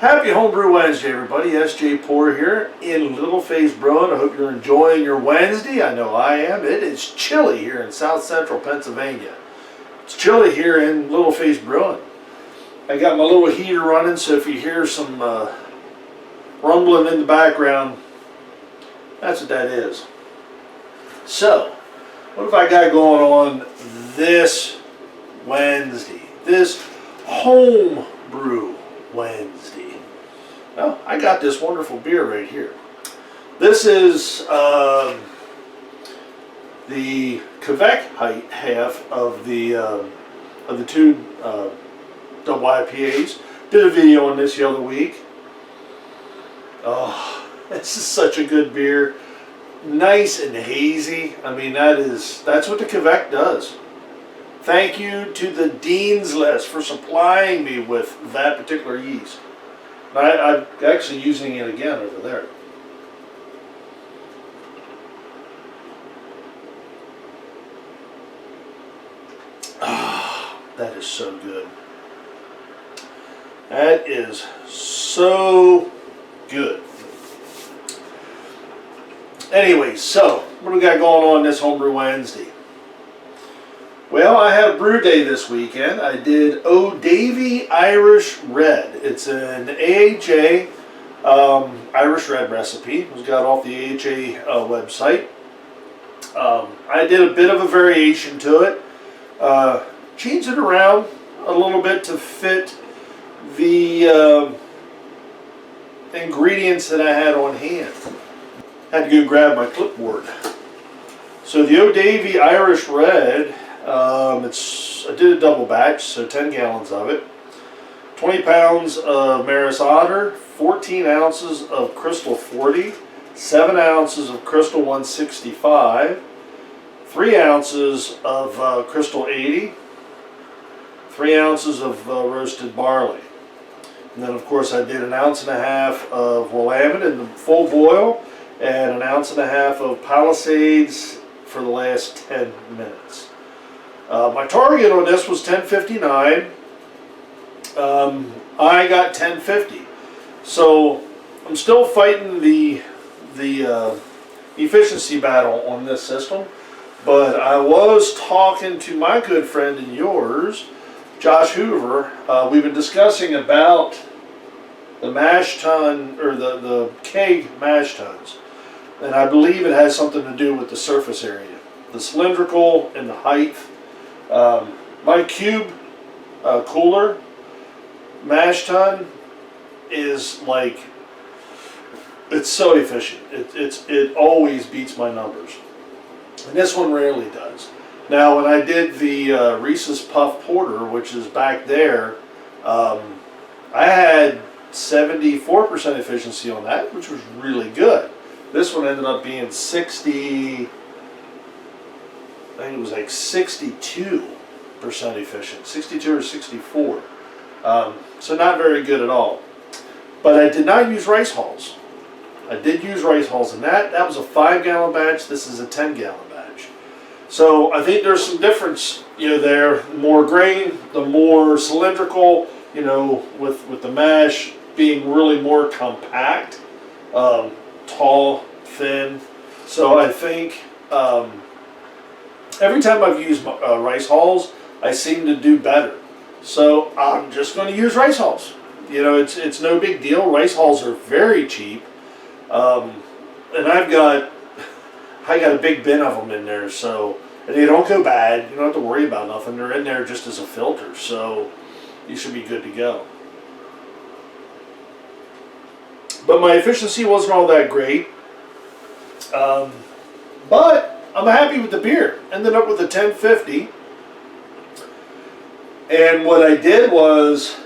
Happy Homebrew Wednesday, everybody. S.J. Poor here in Little Face Brewing. I hope you're enjoying your Wednesday. I know I am. It is chilly here in South Central Pennsylvania. It's chilly here in Little Face Brewing. I got my little heater running, so if you hear some rumbling in the background, that's what that is. So, what have I got going on this Wednesday? This Homebrew Wednesday. Well, I got this wonderful beer right here. This is the Quebec half of the two double IPAs. Did a video on this the other week. Oh, this is such a good beer. Nice and hazy. I mean, that's what the Quebec does. Thank you to the Dean's List for supplying me with that particular yeast. I'm actually using it again over there. Ah, that is so good. That is so good. Anyway, so what do we got going on this Homebrew Wednesday? Well, I had a brew day this weekend. I did O'Davy Irish Red. It's an AHA Irish Red recipe. It was got off the AHA website. I did a bit of a variation to it. Changed it around a little bit to fit the ingredients that I had on hand. Had to go grab my clipboard. So the O'Davy Irish Red, I did a double batch, so 10 gallons of it. 20 pounds of Maris Otter, 14 ounces of Crystal 40, 7 ounces of Crystal 165, 3 ounces of Crystal 80, 3 ounces of roasted barley. And then, of course, I did 1.5 ounces of Willamette in the full boil, and 1.5 ounces of Palisades for the last 10 minutes. My target on this was 1059. I got 1050. So I'm still fighting the efficiency battle on this system. But I was talking to my good friend and yours, Josh Hoover. We've been discussing about the mash tun, or the keg mash tuns. And I believe it has something to do with the surface area, the cylindrical and the height. My cube cooler mash tun is like, it's so efficient. It always beats my numbers, and this one rarely does. Now, when I did the Reese's Puff Porter, which is back there, I had 74% efficiency on that, which was really good. This one ended up being 60, I think it was like 62% efficient, 62 or 64. So not very good at all. But I did not use rice hulls. I did use rice hulls in that. That was a 5-gallon batch. This is a 10-gallon batch. So I think there's some difference, there. The more grain, the more cylindrical, with the mash being really more compact. Tall, thin. So I think every time I've used rice hulls, I seem to do better. So I'm just going to use rice hulls. It's no big deal. Rice hulls are very cheap, and I got a big bin of them in there. So, and they don't go bad. You don't have to worry about nothing. They're in there just as a filter, so you should be good to go. But my efficiency wasn't all that great. But I'm happy with the beer. Ended up with a 1050. And what I did was,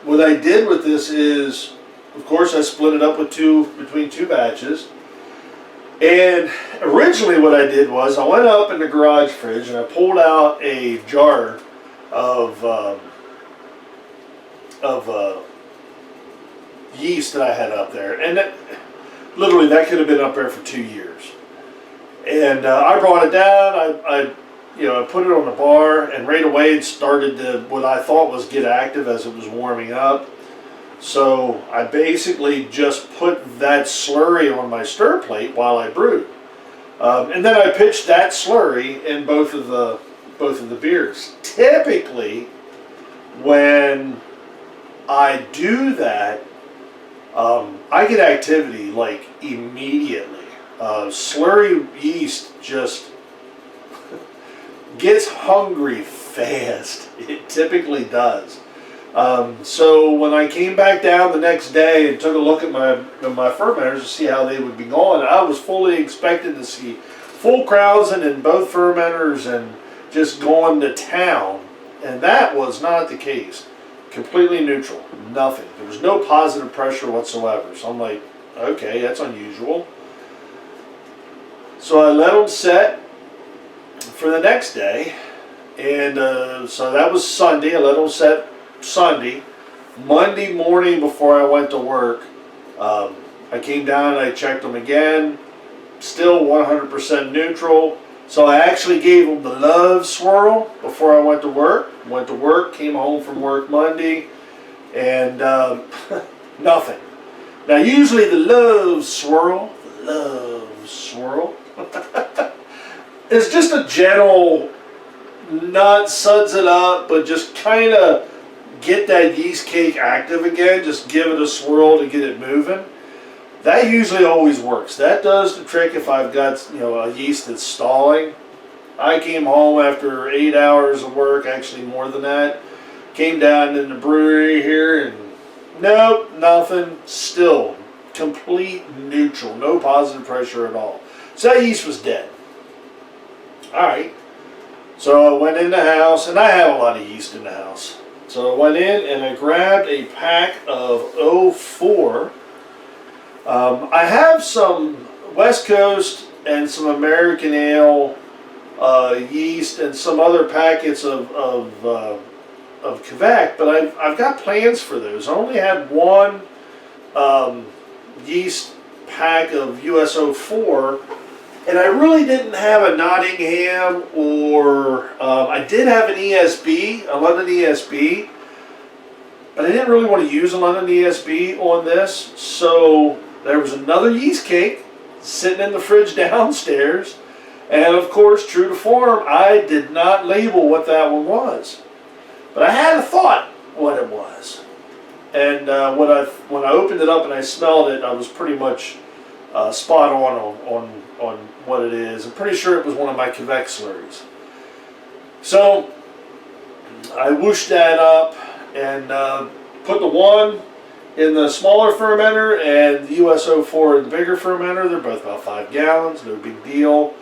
what I did with this is, of course, I split it up between two batches. And originally what I did was, I went up in the garage fridge and I pulled out a jar of yeast that I had up there, and literally that could have been up there for 2 years. And I brought it down. I I put it on the bar, and right away it started to, what I thought was get active as it was warming up. So I basically just put that slurry on my stir plate while I brewed. And then I pitched that slurry in both of the beers. Typically, when I do that, I get activity like immediately. Slurry yeast just gets hungry fast. It typically does. So when I came back down the next day and took a look at my fermenters to see how they would be going, I was fully expecting to see full krausen in both fermenters and just going to town. And that was not the case. Completely neutral. Nothing. There was no positive pressure whatsoever. So I'm like, okay, that's unusual. So I let them set for the next day. And so that was Sunday. I let them set Sunday. Monday morning before I went to work, I came down and I checked them again. Still 100% neutral. So I actually gave them the love swirl before I went to work. Went to work, came home from work Monday, and nothing. Now usually the love swirl is just a gentle, not suds it up, but just kind of get that yeast cake active again. Just give it a swirl to get it moving. That usually always works. That does the trick if I've got a yeast that's stalling. I came home after 8 hours of work, actually more than that. Came down in the brewery here and nope, nothing. Still complete neutral, no positive pressure at all. So that yeast was dead. Alright, so I went in the house, and I have a lot of yeast in the house. So I went in and I grabbed a pack of 04. I have some West Coast and some American Ale yeast and some other packets of Quebec, but I've got plans for those. I only had one yeast pack of US 04, and I really didn't have a Nottingham, or I did have an ESB, a London ESB, but I didn't really want to use a London ESB on this, so there was another yeast cake sitting in the fridge downstairs, and of course, true to form, I did not label what that one was. But I had a thought what it was. And when I opened it up and I smelled it, I was pretty much spot on what it is. I'm pretty sure it was one of my Quebec slurries. So I whooshed that up and put the one in the smaller fermenter and the US 04 in the bigger fermenter. They're both about 5 gallons, no big deal.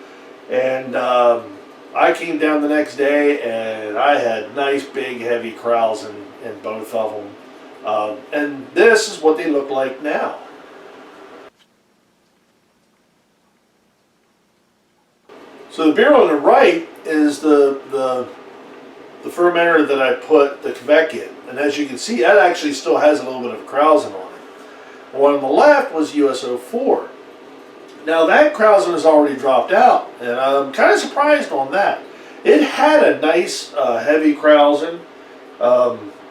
And I came down the next day and I had nice big heavy krausen in both of them. And this is what they look like now. So the beer on the right is the fermenter that I put the Quebec in. And as you can see, that actually still has a little bit of krausen on it. The one on the left was US 04. Now that krausen has already dropped out, and I'm kind of surprised on that. It had a nice heavy krausen,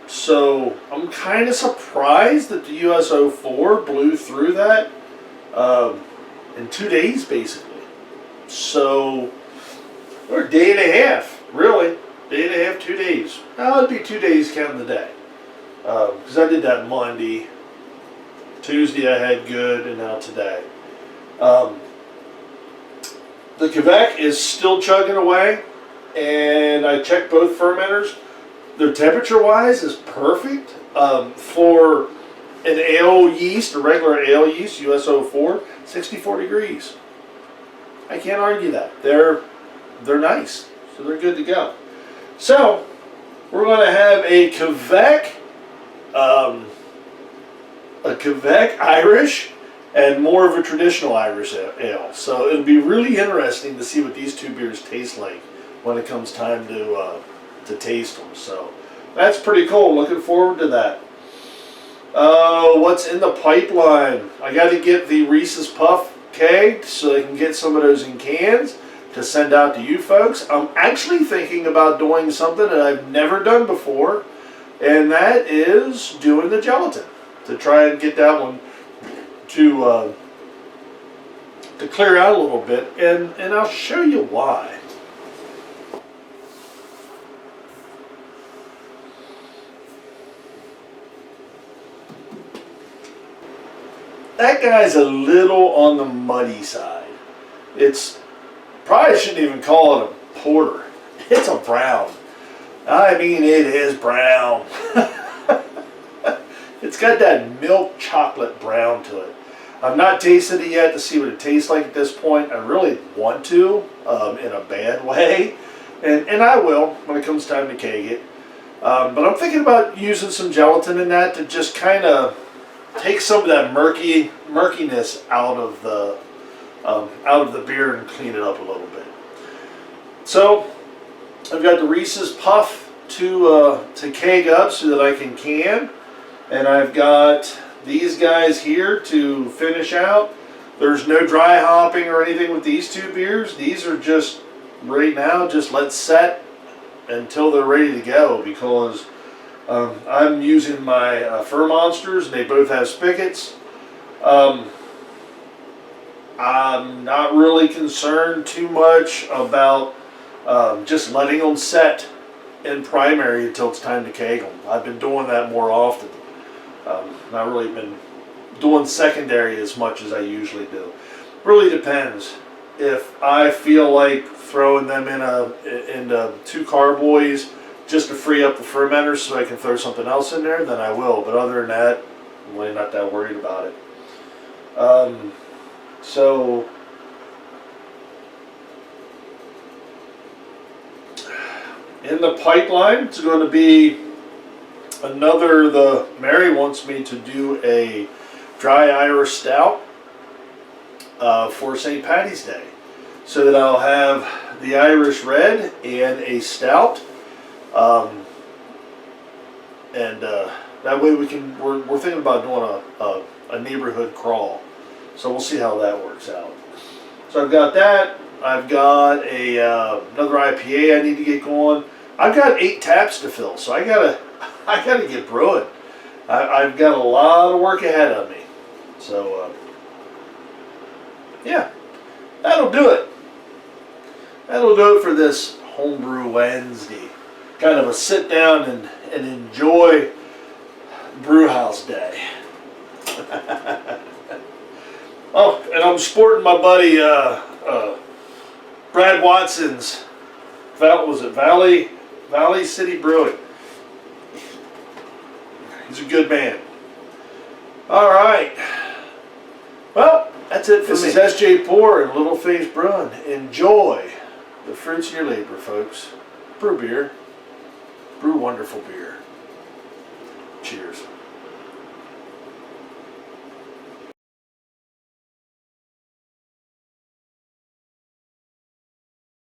so I'm kind of surprised that the US 04 blew through that in 2 days basically. So, or a day and a half, really. Day and a half, 2 days. Now it'd be 2 days counting the day. Because I did that Monday. Tuesday I had good, and now today. The Quebec is still chugging away, and I checked both fermenters. Their temperature-wise is perfect for an ale yeast, a regular ale yeast, US 04, 64 degrees. I can't argue that. They're nice, so they're good to go. So we're going to have a Quebec Irish and more of a traditional Irish ale. So it'll be really interesting to see what these two beers taste like when it comes time to taste them. So that's pretty cool. Looking forward to that. What's in the pipeline? I got to get the Reese's Puff kegged so I can get some of those in cans. to send out to you folks. I'm actually thinking about doing something that I've never done before, and that is doing the gelatin, to try and get that one to clear out a little bit, and I'll show you why. That guy's a little on the muddy side. It's probably shouldn't even call it a porter. It's a brown. I mean, it is brown. It's got that milk chocolate brown to it. I've not tasted it yet to see what it tastes like at this point. I really want to, in a bad way, and I will when it comes time to keg it. But I'm thinking about using some gelatin in that to just kind of take some of that murkiness out of the beer and clean it up a little bit. So I've got the Reese's Puff to keg up so that I can, and I've got these guys here to finish out. There's no dry hopping or anything with these two beers. These are just right now, just let set until they're ready to go, because I'm using my Fur Monsters, and they both have spigots. I'm not really concerned too much about just letting them set in primary until it's time to keg them. I've been doing that more often. Not really been doing secondary as much as I usually do. Really depends. If I feel like throwing them into two carboys just to free up the fermenters so I can throw something else in there, then I will. But other than that, I'm really not that worried about it. So in the pipeline, it's going to be Mary wants me to do a dry Irish stout for St. Patty's Day, so that I'll have the Irish Red and a stout, and that way we're thinking about doing a neighborhood crawl, so we'll see how that works out. So I've got that. I've got another IPA I need to get going. I've got 8 taps to fill, so I gotta get brewing. I've got a lot of work ahead of me. So yeah, that'll do it. That'll do it for this Homebrew Wednesday. Kind of a sit down and enjoy Brewhouse Day. Oh, and I'm sporting my buddy Brad Watson's Valley City Brewing. He's a good man. All right. Well, that's it for me. This is SJ Pour and Little Face Brewing. Enjoy the fruits of your labor, folks. Brew beer. Brew wonderful beer. Cheers.